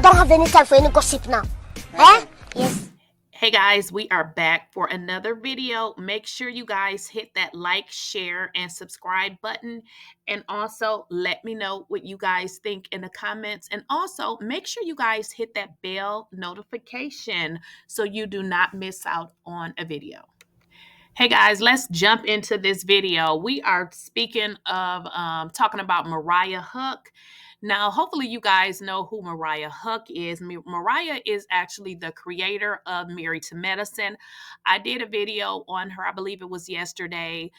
don't have any time for any gossip now. Eh? Yes. Hey guys, we are back for another video. Make sure you guys hit that like, share, and subscribe button. And also let me know what you guys think in the comments. And also make sure you guys hit that bell notification so you do not miss out on a video. Hey guys, let's jump into this video. We are speaking of talking about Mariah Huq. Now, hopefully you guys know who Mariah Huq is. Mariah is actually the creator of Married to Medicine. I did a video on her, I believe it was yesterday.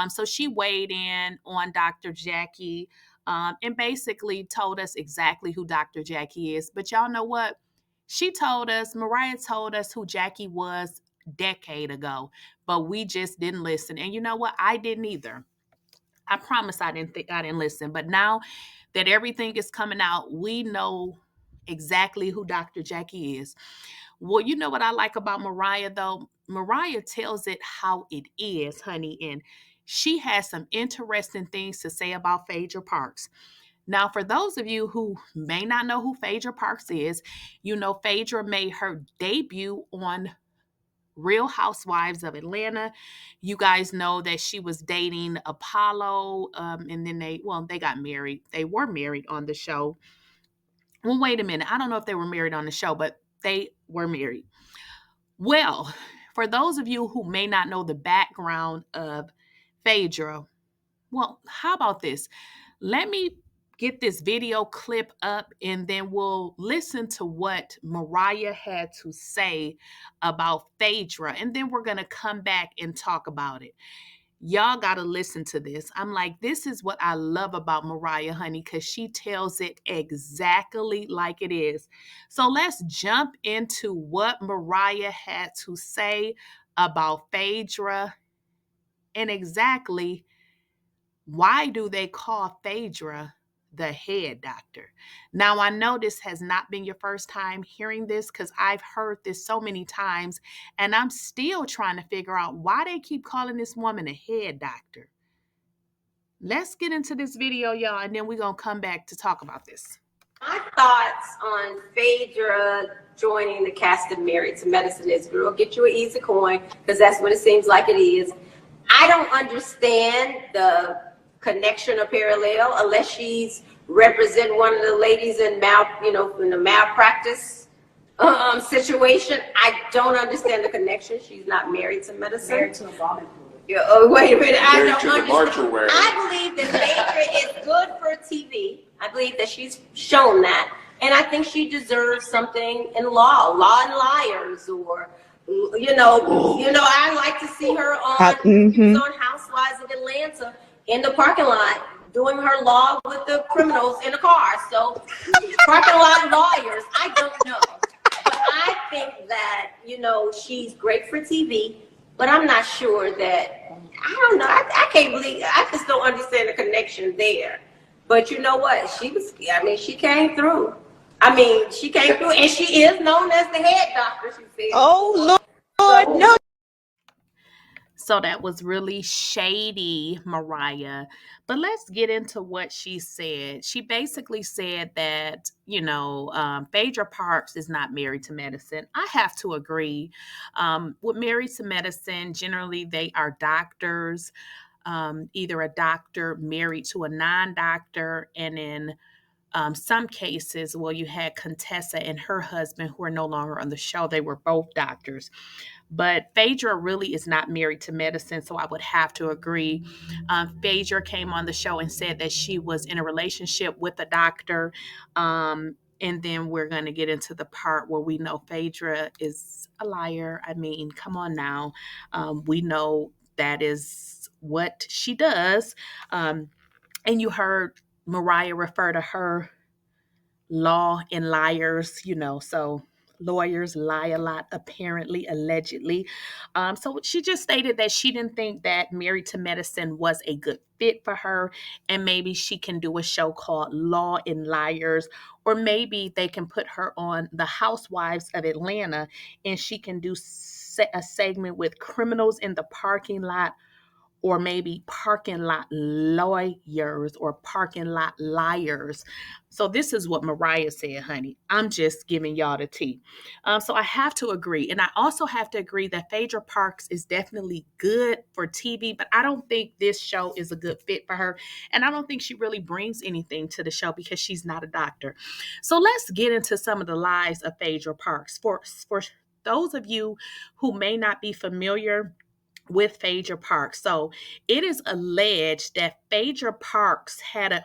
So she weighed in on Dr. Jackie and basically told us exactly who Dr. Jackie is. But y'all know what? Mariah told us who Jackie was decade ago, but we just didn't listen. And you know what? I didn't either. I promise I didn't listen. But now that everything is coming out, we know exactly who Dr. Jackie is. Well, you know what I like about Mariah though? Mariah tells it how it is, honey, and she has some interesting things to say about Phaedra Parks. Now, for those of you who may not know who Phaedra Parks is, you know Phaedra made her debut on Real Housewives of Atlanta. You guys know that she was dating Apollo, and then they got married. They were married on the show. Well, wait a minute. I don't know if they were married on the show, but they were married. Well, for those of you who may not know the background of Phaedra, well, how about this? Let me get this video clip up and then we'll listen to what Mariah had to say about Phaedra. And then we're going to come back and talk about it. Y'all got to listen to this. I'm like, this is what I love about Mariah, honey, because she tells it exactly like it is. So let's jump into what Mariah had to say about Phaedra and exactly why do they call Phaedra the head doctor? Now, I know this has not been your first time hearing this because I've heard this so many times, and I'm still trying to figure out why they keep calling this woman a head doctor. Let's get into this video, y'all, and then we're going to come back to talk about this. My thoughts on Phaedra joining the cast of Married to Medicine is, girl, get you an easy coin, because that's what it seems like it is. I don't understand the connection or parallel unless she's represent one of the ladies in in the malpractice situation. I don't understand the connection. She's not married to medicine. Married to a vomit pool. Yeah, oh, wait a minute. I Married don't to the understand. marching I believe that Phaedra is good for TV. I believe that she's shown that. And I think she deserves something in Law and Liars, or I like to see her on Housewives of Atlanta in the parking lot doing her law with the criminals in the car. So parking lot lawyers, I don't know. But I think that, she's great for TV, but I'm not sure that, I don't know. I can't believe, I just don't understand the connection there. But you know what? She came through. She came through, and she is known as the head doctor, she said. Oh, Lord, no. So that was really shady, Mariah. But let's get into what she said. She basically said that, Phaedra Parks is not married to medicine. I have to agree. With Married to Medicine, generally they are doctors, either a doctor married to a non-doctor, and in some cases, you had Contessa and her husband who are no longer on the show. They were both doctors. But Phaedra really is not married to medicine, so I would have to agree. Phaedra came on the show and said that she was in a relationship with a doctor. And then we're going to get into the part where we know Phaedra is a liar. Come on now. We know that is what she does. And you heard Mariah refer to her Law and Liars, so lawyers lie a lot, apparently, allegedly. So she just stated that she didn't think that Married to Medicine was a good fit for her, and maybe she can do a show called Law and Liars, or maybe they can put her on the Housewives of Atlanta, and she can do a segment with criminals in the parking lot, or maybe parking lot lawyers or parking lot liars. So this is what Mariah said, honey. I'm just giving y'all the tea. So I have to agree. And I also have to agree that Phaedra Parks is definitely good for TV, but I don't think this show is a good fit for her. And I don't think she really brings anything to the show because she's not a doctor. So let's get into some of the lies of Phaedra Parks. For those of you who may not be familiar with Phaedra Parks. So it is alleged that Phaedra Parks had I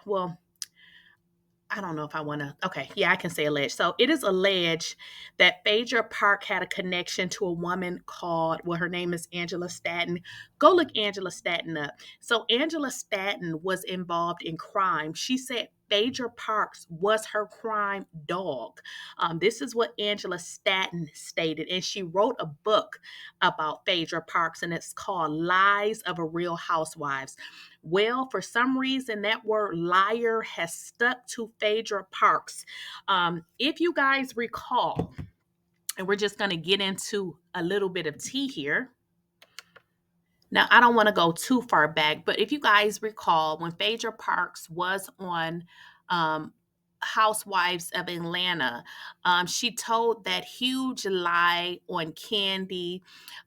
don't know if I want to. Okay, yeah, I can say alleged. So it is alleged that Phaedra Park had a connection to a woman called, her name is Angela Stanton. Go look Angela Stanton up. So Angela Stanton was involved in crime. She said Phaedra Parks was her crime dog. This is what Angela Stanton stated. And she wrote a book about Phaedra Parks, and it's called Lies of a Real Housewives. Well, for some reason, that word liar has stuck to Phaedra Parks. If you guys recall, and we're just going to get into a little bit of tea here. Now, I don't want to go too far back, but if you guys recall, when Phaedra Parks was on Housewives of Atlanta, she told that huge lie on Candy,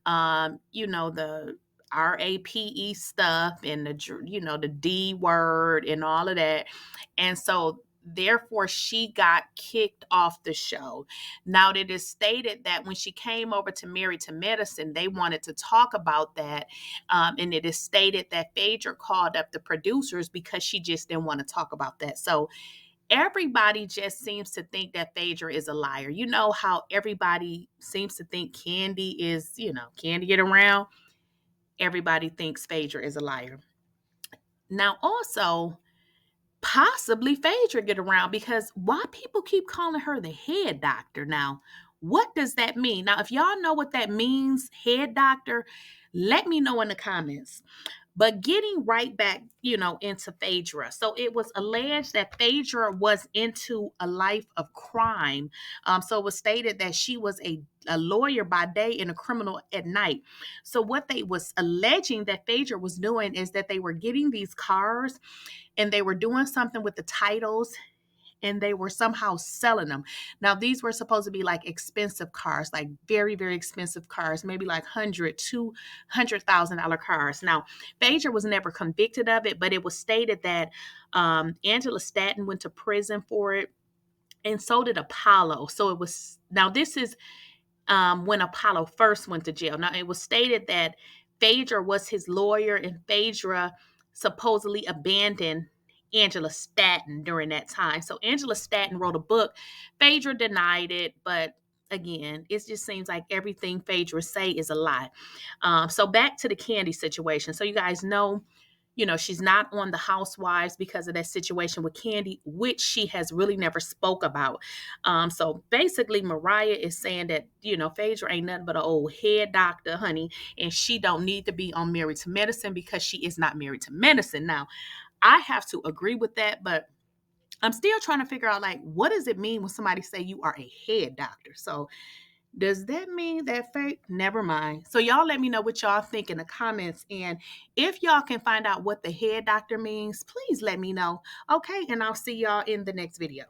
the RAPE stuff and the D word and all of that. And so therefore she got kicked off the show. Now it is stated that when she came over to Married to Medicine, they wanted to talk about that. And it is stated that Phaedra called up the producers because she just didn't want to talk about that. So everybody just seems to think that Phaedra is a liar. You know how everybody seems to think Candy is, Candy get around. Everybody thinks Phaedra is a liar. Now also, possibly Phaedra get around, because why people keep calling her the head doctor? Now, what does that mean? Now, if y'all know what that means, head doctor, let me know in the comments. But getting right back, into Phaedra. So it was alleged that Phaedra was into a life of crime. So it was stated that she was a lawyer by day and a criminal at night. So what they was alleging that Phaedra was doing is that they were getting these cars and they were doing something with the titles and they were somehow selling them. Now, these were supposed to be like expensive cars, like very, very expensive cars, maybe like $100,000, $200,000 cars. Now, Phaedra was never convicted of it, but it was stated that Angela Stanton went to prison for it, and so did Apollo. So it was, now this is when Apollo first went to jail. Now, it was stated that Phaedra was his lawyer, and Phaedra supposedly abandoned Angela Stanton during that time. So Angela Stanton wrote a book. Phaedra denied it, but again, it just seems like everything Phaedra say is a lie. So back to the Candy situation. So you guys know, she's not on the Housewives because of that situation with Candy, which she has really never spoke about. So basically, Mariah is saying that, Phaedra ain't nothing but an old head doctor, honey, and she don't need to be on Married to Medicine because she is not Married to Medicine. Now, I have to agree with that, but I'm still trying to figure out, like, what does it mean when somebody say you are a head doctor? So does that mean that never mind. So y'all let me know what y'all think in the comments. And if y'all can find out what the head doctor means, please let me know. Okay, and I'll see y'all in the next video.